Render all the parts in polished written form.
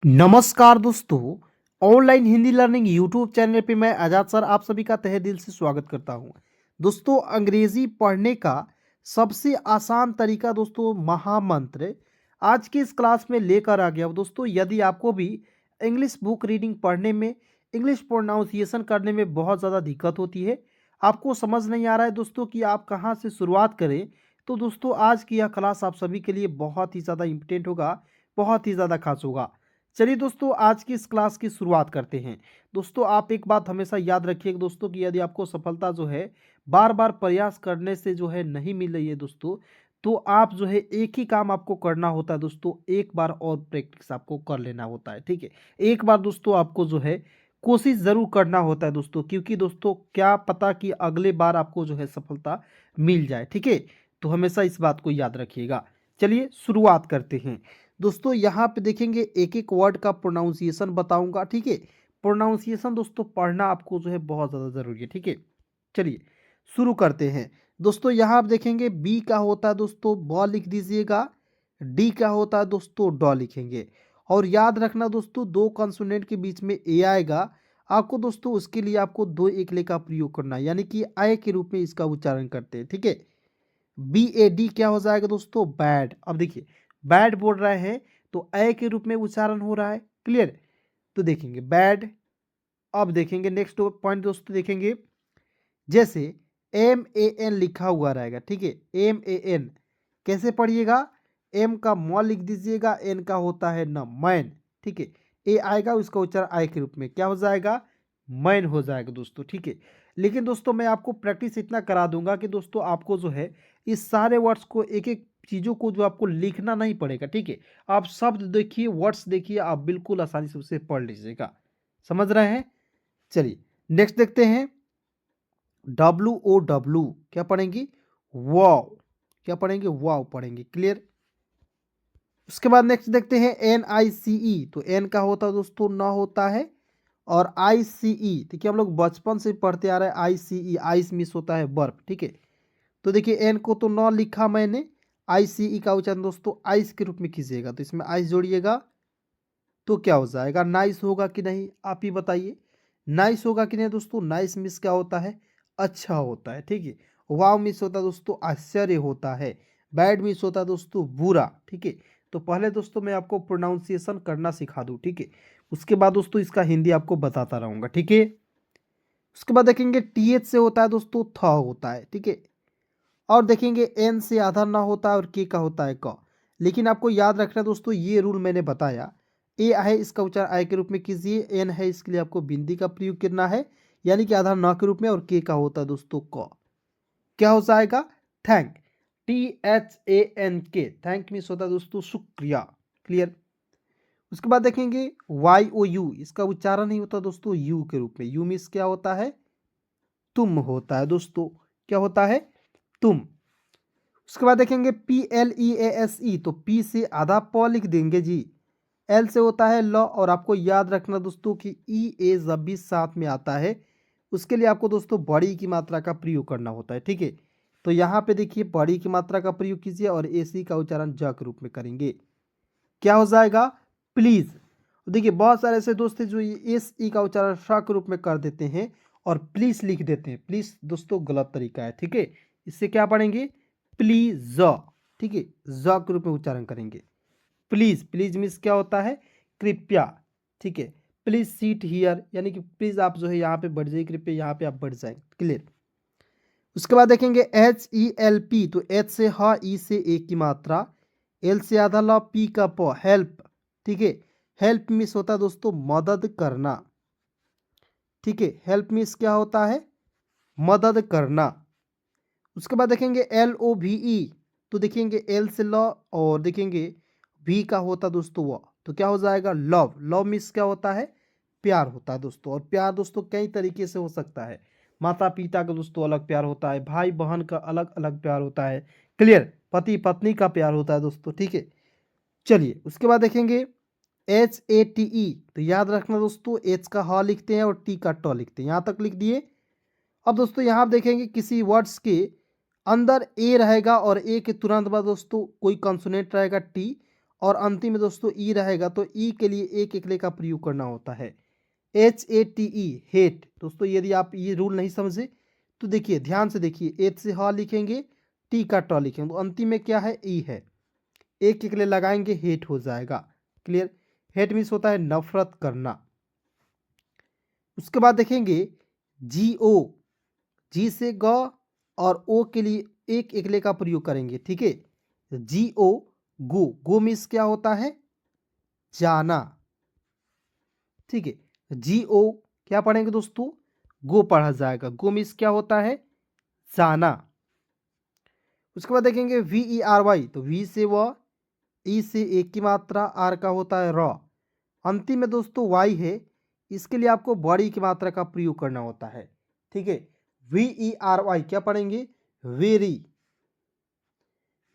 नमस्कार दोस्तों, online Hindi learning YouTube channel पे मैं आजाद सर आप सभी का तहे दिल से स्वागत करता हूं। दोस्तों, अंग्रेजी पढ़ने का सबसे आसान तरीका दोस्तों महामंत्र आज की इस क्लास में लेकर आ गया हूं। दोस्तों, यदि आपको भी इंग्लिश बुक रीडिंग पढ़ने में, इंग्लिश प्रोनाउंसिएशन करने में बहुत ज़्यादा दिक्कत होती है, आपको समझ नहीं आ रहा है दोस्तों कि आप कहाँ से शुरुआत करें, तो दोस्तों आज की यह क्लास आप सभी के लिए बहुत ही ज़्यादा इम्पोर्टेंट होगा, बहुत ही ज़्यादा खास होगा। चलिए दोस्तों, आज की इस क्लास की शुरुआत करते हैं। दोस्तों, आप एक बात हमेशा याद रखिएगा दोस्तों कि यदि आपको सफलता जो है बार बार प्रयास करने से जो है नहीं मिल रही है दोस्तों, तो आप जो है एक ही काम आपको करना होता है दोस्तों, एक बार और प्रैक्टिस आपको कर लेना होता है। ठीक है, एक बार दोस्तों आपको जो है कोशिश ज़रूर करना होता है दोस्तों, क्योंकि दोस्तों क्या पता कि अगले बार आपको जो है सफलता मिल जाए। ठीक है, तो हमेशा इस बात को याद रखिएगा। चलिए शुरुआत करते हैं। दोस्तों, यहाँ पे देखेंगे एक एक वर्ड का प्रोनाउंसिएशन बताऊंगा। ठीक है, प्रोनाउंसिएशन दोस्तों पढ़ना आपको जो है बहुत ज़्यादा ज़रूरी है। ठीक है, चलिए शुरू करते हैं। दोस्तों, यहाँ आप देखेंगे बी का होता है दोस्तों ब लिख दीजिएगा, डी का होता है दोस्तों ड लिखेंगे। और याद रखना दोस्तों, दो कंसोनेंट के बीच में ए आएगा, आपको दोस्तों उसके लिए आपको दो एकले का प्रयोग करना है, यानी कि आय के रूप में इसका उच्चारण करते हैं। ठीक है, बी ए डी क्या हो जाएगा दोस्तों बैड। अब देखिए, बैड बोल रहे हैं तो ए के रूप में उच्चारण हो रहा है। क्लियर, तो देखेंगे बैड। अब देखेंगे नेक्स्ट पॉइंट दोस्तों, देखेंगे जैसे एम ए एन लिखा हुआ रहेगा। ठीक है, एम ए एन कैसे पढ़िएगा, एम का म लिख दीजिएगा, एन का होता है न मैन। ठीक है, ए आएगा उसका उच्चारण आई के रूप में क्या हो जाएगा, मैन हो जाएगा दोस्तों। ठीक है, लेकिन दोस्तों मैं आपको प्रैक्टिस इतना करा दूंगा कि दोस्तों आपको जो है इस सारे वर्ड्स को एक एक चीज़ों को जो आपको लिखना नहीं पड़ेगा। ठीक है, आप शब्द देखिए, वर्ड्स देखिए, आप बिल्कुल आसानी से उसे पढ़ लीजिएगा। समझ रहे हैं? चलिए नेक्स्ट देखते हैं। डब्ल्यू ओ डब्ल्यू क्या पढ़ेंगी, वाव। क्या पढ़ेंगे, वाव पढ़ेंगे। क्लियर, उसके बाद नेक्स्ट देखते हैं एन आई सी ई। तो एन का होता है दोस्तों न होता है, और आई सी ई देखिए हम लोग बचपन से पढ़ते आ रहे हैं, आई सी ई आइस मिस होता है बर्फ। ठीक है, तो देखिए एन को तो न लिखा मैंने, आई सी ई का उच्चारण दोस्तों आइस के रूप में कीजिएगा, तो इसमें आइस जोड़िएगा तो क्या हो जाएगा, नाइस होगा कि नहीं, आप ही बताइए। नाइस होगा कि नहीं दोस्तों, नाइस मिस क्या होता है, अच्छा होता है। ठीक है, वाव मिस होता है दोस्तों आश्चर्य होता है, बैड मिस होता है दोस्तों बुरा। ठीक है, तो पहले दोस्तों मैं आपको प्रोनाउंसिएशन करना सिखा दूँ। ठीक है, उसके बाद दोस्तों इसका हिंदी आपको बताता रहूँगा। ठीक है, उसके बाद देखेंगे टी एच से होता है दोस्तों थ होता है। ठीक है, और देखेंगे एन से आधा ना होता है और के का होता है क। लेकिन आपको याद रखना दोस्तों, ये रूल मैंने बताया, ए है इसका उच्चारण आय के रूप में कीजिए, एन है इसके लिए आपको बिंदी का प्रयोग करना है, यानी कि आधा न के रूप में, और के का होता है दोस्तों क। क्या हो जाएगा, thank. T H A N K, thank means होता है दोस्तों शुक्रिया। क्लियर, उसके बाद देखेंगे वाई ओ यू, इसका उच्चारण नहीं होता दोस्तों यू के रूप में, यू मीन्स क्या होता है, तुम होता है दोस्तों। क्या होता है, तुम। उसके बाद देखेंगे P L E A S E, तो पी से आधा प लिख देंगे जी, एल से होता है ल, और आपको याद रखना दोस्तों कि ई ए जब भी साथ में आता है उसके लिए आपको दोस्तों बड़ी की मात्रा का प्रयोग करना होता है। ठीक है, तो यहाँ पे देखिए बड़ी की मात्रा का प्रयोग कीजिए और ए सी का उच्चारण ज के रूप में करेंगे, क्या हो जाएगा, प्लीज। देखिए बहुत सारे ऐसे दोस्त हैं जो ये एस ई का उच्चारण श के रूप में कर देते हैं और प्लीज लिख देते हैं। प्लीज दोस्तों गलत तरीका है। ठीक है, इससे क्या पढ़ेंगे, प्लीज। ठीक है, ज के रूप में उच्चारण करेंगे। प्लीज, प्लीज मीन्स क्या होता है, कृपया। ठीक है, प्लीज सीट हियर, यानी कि प्लीज आप जो है यहाँ पे बढ़ जाइए, कृपया यहाँ पे आप बढ़ जाए। क्लियर, उसके बाद देखेंगे एच ई एल पी, तो एच से ह, ई से ए की मात्रा, एल से आधा ल, पी का प, हेल्प। ठीक है, हेल्प मीन्स होता है दोस्तों मदद करना। ठीक है, हेल्प मीन्स क्या होता है, मदद करना। उसके बाद देखेंगे एल ओ वी ई, तो देखेंगे एल से ल, और देखेंगे वी का होता दोस्तों व, तो क्या हो जाएगा, लव। लव मीन्स क्या होता है, प्यार होता है दोस्तों। और प्यार दोस्तों कई तरीके से हो सकता है, माता पिता का दोस्तों अलग प्यार होता है, भाई बहन का अलग अलग प्यार होता है। क्लियर, पति पत्नी का प्यार होता है दोस्तों। ठीक है, चलिए उसके बाद देखेंगे एच ए टी ई, तो याद रखना दोस्तों एच का ह लिखते हैं और टी का ट लिखते हैं, यहाँ तक लिख दिए। अब दोस्तों यहाँ आप देखेंगे किसी वर्ड्स के अंदर ए रहेगा और ए के तुरंत बाद दोस्तों कोई कंसोनेंट रहेगा टी, और अंतिम में दोस्तों ई रहेगा, तो ई के लिए एक एकले का प्रयोग करना होता है। HATE hate. दोस्तों यदि आप ये रूल नहीं समझे तो देखिए, ध्यान से देखिए, एच से ह लिखेंगे, टी का ट लिखेंगे, तो अंतिम में क्या है, ई है। एक एकले लगाएंगे, हेट हो जाएगा। क्लियर। हेट मीन्स होता है नफरत करना। उसके बाद देखेंगे GO, जी से ग और ओ के लिए एक एकले का प्रयोग करेंगे। ठीक है, GO गो। गो मीन्स क्या होता है, जाना। ठीक है, GO क्या पढ़ेंगे दोस्तों, गो पढ़ा जाएगा। गो मीन्स क्या होता है, जाना। उसके बाद देखेंगे VERY, तो वी से व, ई से एक की मात्रा, आर का होता है र, अंतिम में दोस्तों वाई है, इसके लिए आपको बड़ी की मात्रा का प्रयोग करना होता है। ठीक है, VERY क्या पढ़ेंगे, वेरी।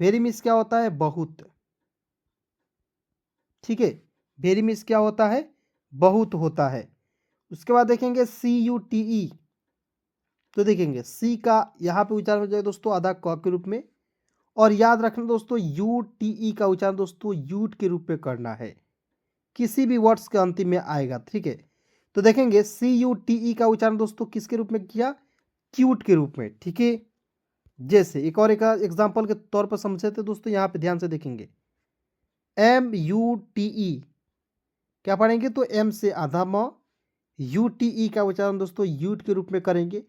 वेरी मीन्स क्या होता है, बहुत। ठीक है, वेरी मीन्स क्या होता है, बहुत होता है। उसके बाद देखेंगे CUTE, तो देखेंगे सी का यहाँ पे उच्चारण हो जाएगा दोस्तों आधा क के रूप में, और याद रखना दोस्तों UTE का उच्चारण दोस्तों यूट के रूप में करना है, किसी भी वर्ड्स के अंतिम में आएगा। ठीक है, तो देखेंगे CUTE का उच्चारण दोस्तों किसके रूप में किया, क्यूट के रूप में। ठीक है, जैसे एक और एक एग्जाम्पल के तौर पर समझे थे दोस्तों, यहाँ पे ध्यान से देखेंगे MUTE क्या पढ़ेंगे, तो M से आधा म, UTE का उच्चारण दोस्तों यूट के रूप में करेंगे,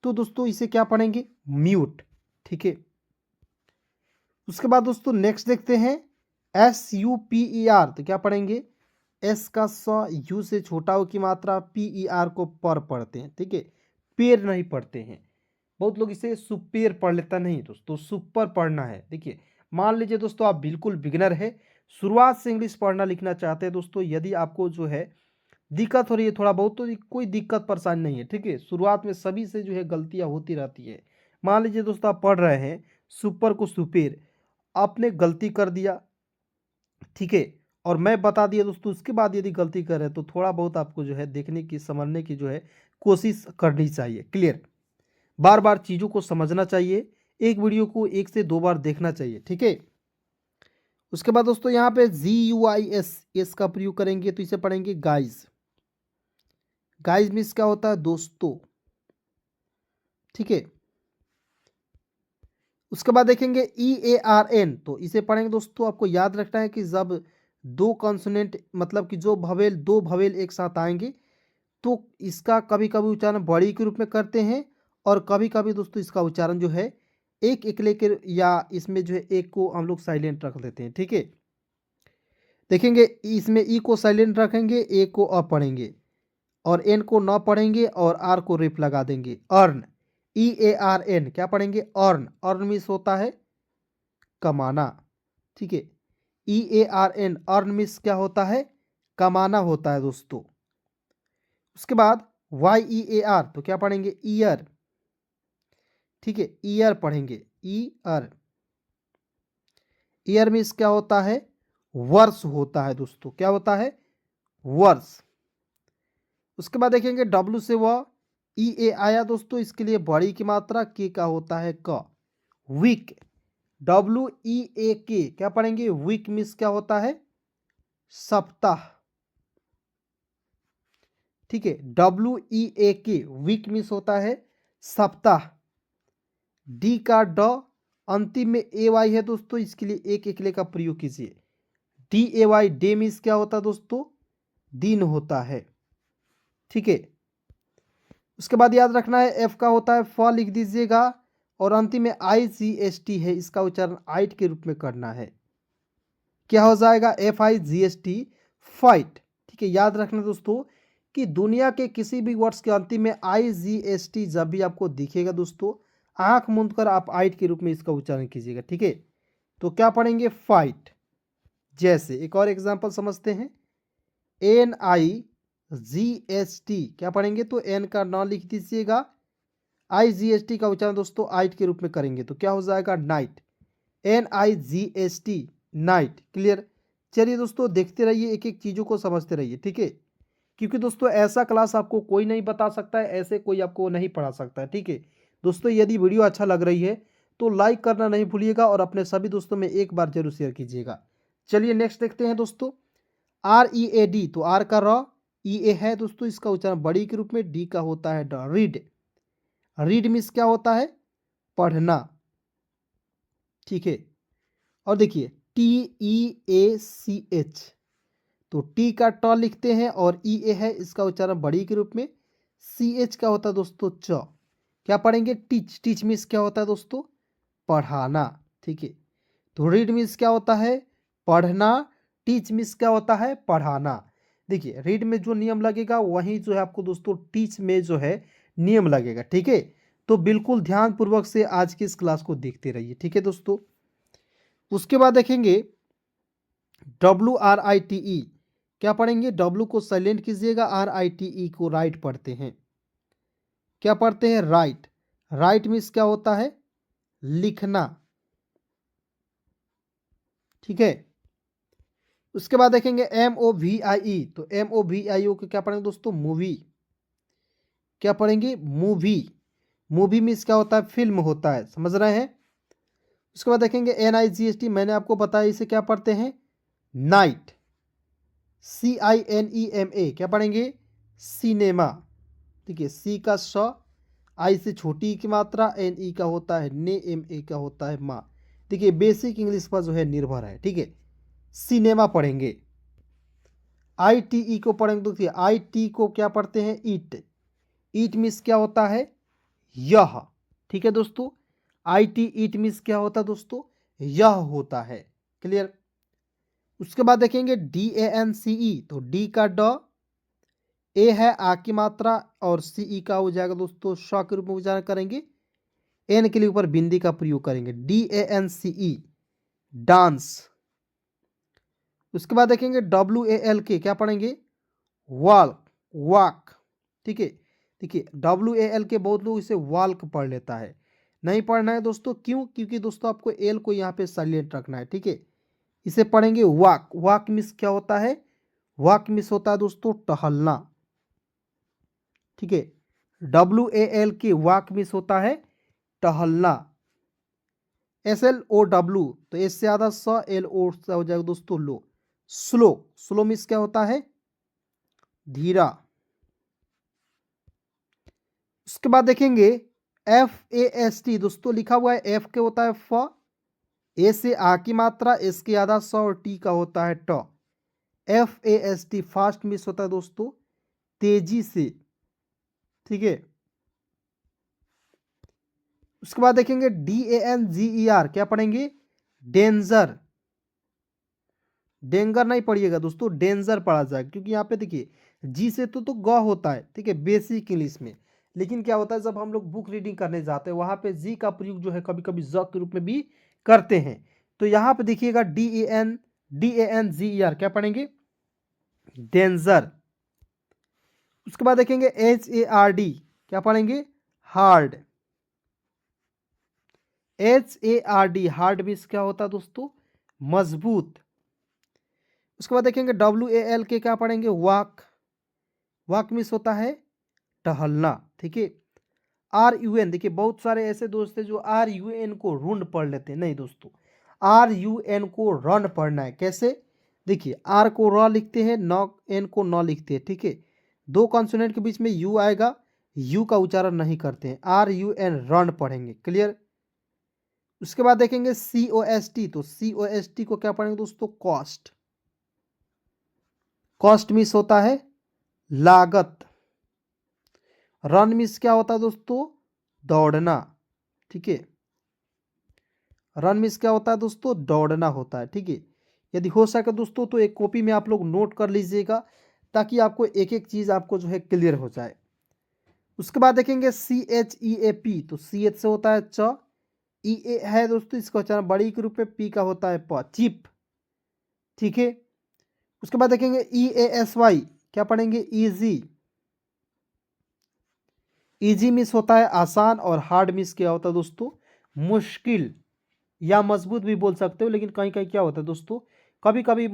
तो दोस्तों इसे क्या पढ़ेंगे, म्यूट। ठीक है, उसके बाद दोस्तों नेक्स्ट देखते हैं SUPER, तो क्या पढ़ेंगे, एस का स, यू से छोटा हो की मात्रा, PER को पर पढ़ते हैं। ठीक है, पेर नहीं पढ़ते हैं, बहुत लोग इसे सुपेर पढ़ लेता, नहीं दोस्तों, सुपर पढ़ना है। देखिए, मान लीजिए दोस्तों आप बिल्कुल बिगिनर है, शुरुआत से इंग्लिश पढ़ना लिखना चाहते हैं दोस्तों, यदि आपको जो है दिक्कत हो रही है थोड़ा बहुत, तो कोई दिक्कत परेशानी नहीं है। ठीक है, शुरुआत में सभी से जो है गलतियां होती रहती है। मान लीजिए दोस्तों आप पढ़ रहे हैं सुपर को सुपेर, आपने गलती कर दिया। ठीक है, और मैं बता दिया दोस्तों, उसके बाद यदि गलती कर रहे हैं तो थोड़ा बहुत आपको जो है देखने की, समझने की जो है कोशिश करनी चाहिए। क्लियर, बार बार चीज़ों को समझना चाहिए, एक वीडियो को 1 से 2 बार देखना चाहिए। ठीक है, उसके बाद दोस्तों यहाँ पे GUIS, एस का प्रयोग करेंगे, तो इसे पढ़ेंगे गाइज। गाइज मीन्स क्या होता है, दोस्तों। ठीक है, उसके बाद देखेंगे EARN, तो इसे पढ़ेंगे दोस्तों, आपको याद रखना है कि जब दो कॉन्सोनेंट, मतलब कि जो भवेल, दो भवेल एक साथ आएंगे, तो इसका कभी कभी उच्चारण बड़ी के रूप में करते हैं, और कभी कभी दोस्तों इसका उच्चारण जो है एक एकले के, या इसमें जो है एक को हम लोग साइलेंट रख देते हैं। ठीक है, देखेंगे इसमें ई को साइलेंट रखेंगे, ए को अ पढ़ेंगे, और एन को न पढ़ेंगे, और आर को रिप लगा देंगे। अर्न, EARN क्या पढ़ेंगे, अर्न। अर्न मीन्स होता है कमाना। ठीक है, EARN, अर्न मीन्स क्या होता है, कमाना होता है दोस्तों। उसके बाद YEAR, तो क्या पढ़ेंगे, ईयर। ठीक है, ईयर पढ़ेंगे, ईयर। ईयर मीन्स क्या होता है, वर्ष होता है दोस्तों, क्या होता है, वर्ष। उसके बाद देखेंगे W से वह, EA आया दोस्तों, इसके लिए बड़ी की मात्रा, के का होता है क, वीक। WEAK क्या पढ़ेंगे, वीक मीन्स क्या होता है, सप्ताह। ठीक है, WEAK वीक मीन्स होता है सप्ताह। डी का ड, अंतिम में AY है दोस्तों, इसके लिए एक एकले का प्रयोग कीजिए। DAY, डे मीन्स क्या होता है दोस्तों, दिन होता है। ठीक है, उसके बाद याद रखना है F का होता है फ, लिख दीजिएगा, और अंतिम में IGST है, इसका उच्चारण आइट के रूप में करना है। क्या हो जाएगा, FIGST, फाइट। ठीक है, याद रखना दोस्तों कि दुनिया के किसी भी वर्ड्स के अंतिम में IGST जब भी आपको दिखेगा दोस्तों, आंख मूंद कर आप आइट के रूप में इसका उच्चारण कीजिएगा। ठीक है, तो क्या पढ़ेंगे, फाइट। जैसे एक और एग्जांपल समझते हैं, NIGST क्या पढ़ेंगे, तो एन का न लिख दीजिएगा, IGST का उच्चारण दोस्तों आइट के रूप में करेंगे, तो क्या हो जाएगा, नाइट। NIGST, night. क्लियर। चलिए दोस्तों देखते रहिए, एक एक चीज़ों को समझते रहिए। ठीक है, क्योंकि दोस्तों ऐसा क्लास आपको कोई नहीं बता सकता है, ऐसे कोई आपको नहीं पढ़ा सकता है। ठीक है दोस्तों, यदि वीडियो अच्छा लग रही है तो लाइक करना नहीं भूलिएगा, और अपने सभी दोस्तों में एक बार जरूर शेयर कीजिएगा। चलिए नेक्स्ट देखते हैं दोस्तों, READ, तो आर का र, EA है दोस्तों, इसका उच्चारण बड़ी के रूप में, डी का होता है ड, रीड। रीड मीन्स क्या होता है? पढ़ना, ठीक है। और देखिए TEACH, तो टी का ट लिखते हैं और EA है, इसका उच्चारण बड़ी के रूप में, CH का होता है दोस्तों च। क्या पढ़ेंगे? टीच। टीच मीन्स क्या होता है दोस्तों? पढ़ाना, ठीक है। तो रीड मीन्स क्या होता है? पढ़ना। टीच मीन्स क्या होता है? पढ़ाना। देखिए रीड में जो नियम लगेगा वही जो है आपको दोस्तों टीच में जो है नियम लगेगा, ठीक है। तो बिल्कुल ध्यानपूर्वक से आज की इस क्लास को देखते रहिए, ठीक है दोस्तों। उसके बाद देखेंगे WRITE, क्या पढ़ेंगे? W को साइलेंट कीजिएगा, RITE को राइट पढ़ते हैं। क्या पढ़ते हैं? राइट। राइट मीन्स क्या होता है? लिखना, ठीक है। उसके बाद देखेंगे MOVIE, तो MOVIE को क्या पढ़ेंगे दोस्तों? मूवी। क्या पढ़ेंगे? मूवी। मूवी मीन्स क्या होता है? फिल्म होता है, समझ रहे हैं। उसके बाद देखेंगे NIGHT, मैंने आपको बताया इसे क्या पढ़ते हैं? नाइट। CINEMA, क्या पढ़ेंगे? सिनेमा, ठीक है। सी का श, आई से छोटी की मात्रा, NE का होता है ने, MA का होता है माँ। देखिए बेसिक इंग्लिश पर जो है निर्भर है, ठीक है। सिनेमा पढ़ेंगे। ITE को पढ़ेंगे तो देखिए IT को क्या पढ़ते हैं? ईट। ईट मीन्स क्या होता है? यह, ठीक है दोस्तों। IT ईट मीन्स क्या होता है दोस्तों? यह होता है, क्लियर। उसके बाद देखेंगे DANCE, तो डी का ड, ए है आ की मात्रा और CE का हो जाएगा दोस्तों श के रूप में उच्चारण करेंगे। एन के लिए ऊपर बिंदी का प्रयोग करेंगे, DANCE, डांस। उसके बाद देखेंगे WALK, क्या पढ़ेंगे? वॉल्क, वॉक, ठीक है। देखिए WALK बहुत लोग इसे वॉल्क पढ़ लेता है, नहीं पढ़ना है दोस्तों। क्यों? क्योंकि दोस्तों आपको एल को यहाँ पे साइलेंट रखना है, ठीक है। इसे पढ़ेंगे वॉक। वॉक मिस क्या होता है? वॉक मिस होता है दोस्तों टहलना, ठीक है। WALK वॉक मिस होता है टहलना। SLOW, तो एस से आधा स, LO से हो जाएगा दोस्तों लो, स्लो। स्लो मिस क्या होता है? धीरा। उसके बाद देखेंगे FAST, दोस्तों लिखा हुआ है एफ के होता है फ, ए से आ की मात्रा, एस के आधा स और टी का होता है ट। FAST फास्ट मिस होता है दोस्तों तेजी से, ठीक है। उसके बाद देखेंगे DANGER, क्या पढ़ेंगे? डेंजर। डेंगर नहीं पढ़िएगा दोस्तों, डेंजर पढ़ा जाएगा, क्योंकि यहाँ पे देखिए जी से तो ग होता है, ठीक है, बेसिक इंग्लिश में। लेकिन क्या होता है जब हम लोग बुक रीडिंग करने जाते हैं वहां पे जी का प्रयोग जो है कभी कभी ज के रूप में भी करते हैं। तो यहाँ पे देखिएगा DANGER, क्या पढ़ेंगे? डेंजर। उसके बाद देखेंगे HARD, क्या पढ़ेंगे? हार्ड। HARD, हार्ड भी क्या होता है दोस्तों? मजबूत। उसके बाद देखेंगे WALK, क्या पढ़ेंगे? वॉक। वॉक मीन्स होता है टहलना, ठीक है। RUN, देखिए बहुत सारे ऐसे दोस्त हैं जो RUN को रुन पढ़ लेते हैं, नहीं दोस्तों, RUN को रन पढ़ना है। कैसे? देखिए आर को र लिखते हैं, न एन को न लिखते हैं, ठीक है। दो कॉन्सोनेंट के बीच में यू आएगा, यू का उच्चारण नहीं करते हैं, RUN रन पढ़ेंगे, क्लियर। उसके बाद देखेंगे COST, तो COST को क्या पढ़ेंगे दोस्तों? कॉस्ट। कॉस्ट मीन्स होता है लागत। रन मीन्स क्या होता है दोस्तों? दौड़ना, ठीक है। रन मीन्स क्या होता है दोस्तों? दौड़ना होता है, ठीक है। यदि हो सके दोस्तों तो एक कॉपी में आप लोग नोट कर लीजिएगा, ताकि आपको एक एक चीज आपको जो है क्लियर हो जाए। उसके बाद देखेंगे CHEAP, तो CH से होता है च, EA है दोस्तों, इसका उच्चारण बड़ी के रूप में, पी का होता है प, चिप, ठीक है। उसके बाद देखेंगे EASY, क्या पढ़ेंगे? इजी। इजी मिस होता है आसान, और हार्ड मिस क्या होता है दोस्तों? मुश्किल या मजबूत भी बोल सकते हो, लेकिन कहीं कहीं क्या होता है दोस्तों कभी कभी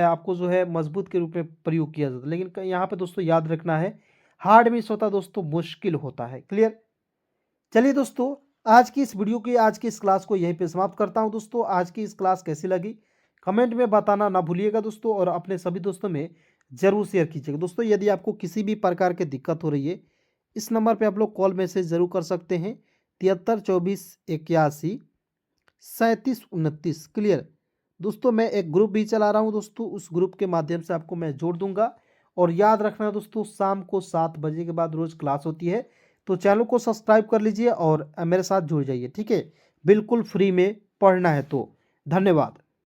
आपको जो है मजबूत के रूप में प्रयोग किया जाता है, लेकिन यहाँ पे दोस्तों याद रखना है हार्ड मिस होता है दोस्तों मुश्किल होता है, क्लियर। चलिए दोस्तों आज की इस वीडियो की, आज की इस क्लास को यहीं पे समाप्त करता हूँ दोस्तों। आज की इस क्लास कैसी लगी कमेंट में बताना ना भूलिएगा दोस्तों, और अपने सभी दोस्तों में ज़रूर शेयर कीजिएगा। दोस्तों यदि आपको किसी भी प्रकार की दिक्कत हो रही है, इस नंबर पे आप लोग कॉल मैसेज ज़रूर कर सकते हैं, 73 24 81 37 29। क्लियर दोस्तों, मैं एक ग्रुप भी चला रहा हूँ दोस्तों, उस ग्रुप के माध्यम से आपको मैं जोड़ दूंगा। और याद रखना दोस्तों, शाम को 7 बजे के बाद रोज़ क्लास होती है, तो चैनल को सब्सक्राइब कर लीजिए और मेरे साथ जुड़ जाइए, ठीक है। बिल्कुल फ्री में पढ़ना है तो। धन्यवाद।